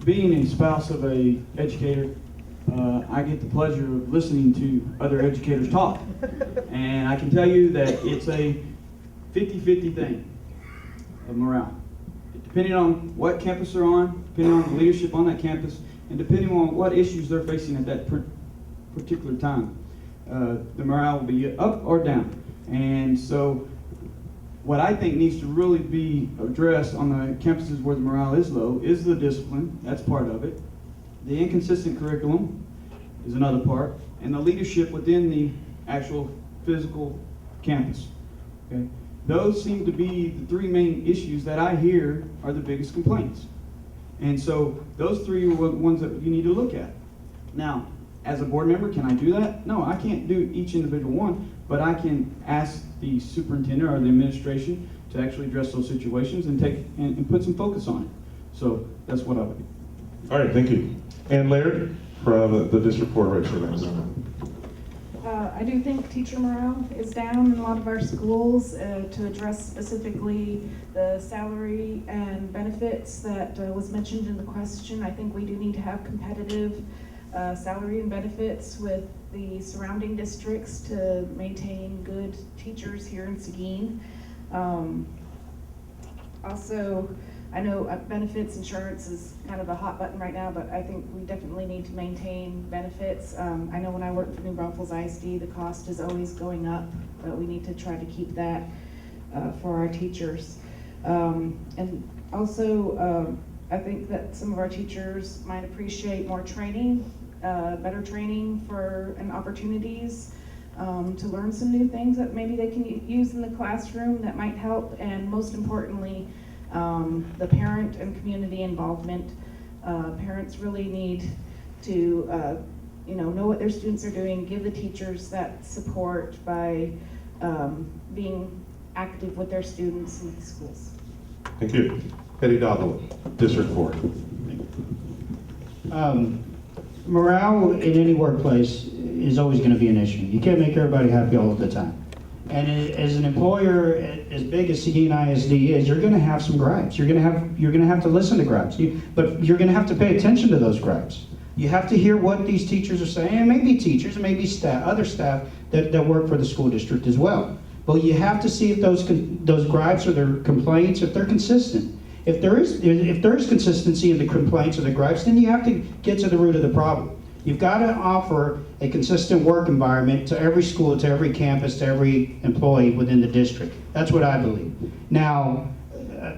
being a spouse of a educator, I get the pleasure of listening to other educators talk. And I can tell you that it's a 50-50 thing of morale. Depending on what campus they're on, depending on the leadership on that campus, and depending on what issues they're facing at that particular time, the morale will be up or down. And so what I think needs to really be addressed on the campuses where the morale is low is the discipline. That's part of it. The inconsistent curriculum is another part, and the leadership within the actual physical campus. Okay? Those seem to be the three main issues that I hear are the biggest complaints. And so those three are the ones that you need to look at. Now, as a board member, can I do that? No, I can't do each individual one, but I can ask the superintendent or the administration to actually address those situations and and put some focus on it. So that's what I would do. All right, thank you. And Laird from the District 4 Registration. I do think teacher morale is down in a lot of our schools. To address specifically the salary and benefits that was mentioned in the question, I think we do need to have competitive salary and benefits with the surrounding districts to maintain good teachers here in Seguin. Also, I know benefits insurance is kind of a hot button right now, but I think we definitely need to maintain benefits. I know when I worked for New Braunfels ISD, the cost is always going up, but we need to try to keep that for our teachers. And also, I think that some of our teachers might appreciate more training, better training and opportunities to learn some new things that maybe they can use in the classroom that might help, and most importantly, the parent and community involvement. Parents really need to know what their students are doing, give the teachers that support by being active with their students in the schools. Thank you. Eddie Donnelly, District 4. Morale in any workplace is always going to be an issue. You can't make everybody happy all of the time. And as an employer as big as Seguin ISD is, you're going to have some gripes. You're going to have to listen to gripes. But you're going to have to pay attention to those gripes. You have to hear what these teachers are saying, and maybe teachers, and maybe other staff that work for the school district as well. But you have to see if those gripes or their complaints, if they're consistent. If there is consistency in the complaints or the gripes, then you have to get to the root of the problem. You've got to offer a consistent work environment to every school, to every campus, to every employee within the district. That's what I believe. Now, I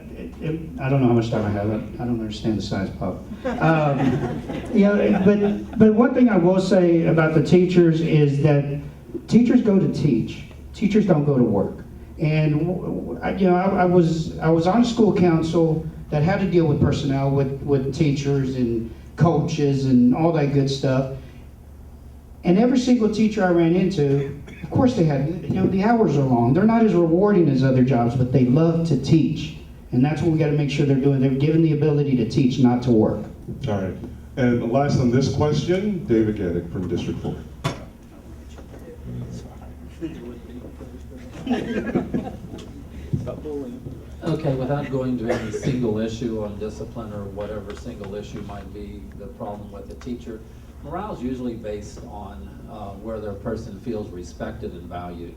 don't know how much time I have. I don't understand the science pub. But one thing I will say about the teachers is that teachers go to teach. Teachers don't go to work. And I was on a school council that had to deal with personnel, with teachers and coaches and all that good stuff. And every single teacher I ran into, of course they had, the hours are long. They're not as rewarding as other jobs, but they love to teach. And that's what we got to make sure they're doing. They're given the ability to teach, not to work. All right. And last on this question, David Gaddick from District 4. Okay, without going to any single issue on discipline or whatever single issue might be the problem with a teacher, morale is usually based on where their person feels respected and valued.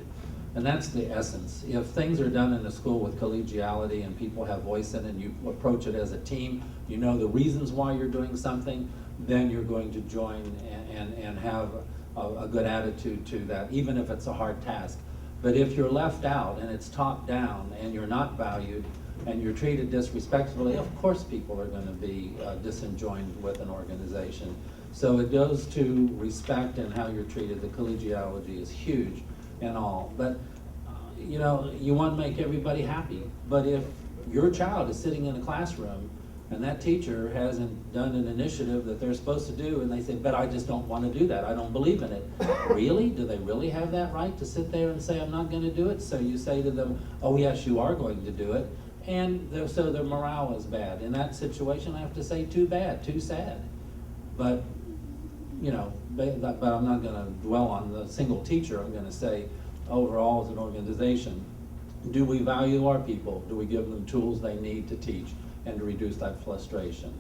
And that's the essence. If things are done in a school with collegiality and people have voice in it, and you approach it as a team, you know the reasons why you're doing something, then you're going to join and have a good attitude to that, even if it's a hard task. But if you're left out and it's top down and you're not valued and you're treated disrespectfully, of course people are going to be disenjoined with an organization. So it goes to respect and how you're treated. The collegiality is huge and all. But you want to make everybody happy. But if your child is sitting in a classroom and that teacher hasn't done an initiative that they're supposed to do, and they say, but I just don't want to do that, I don't believe in it. Really? Do they really have that right to sit there and say, I'm not going to do it? So you say to them, oh yes, you are going to do it. And so their morale is bad. In that situation, I have to say, too bad, too sad. But, but I'm not going to dwell on the single teacher. I'm going to say, overall as an organization, do we value our people? Do we give them tools they need to teach and to reduce that frustration?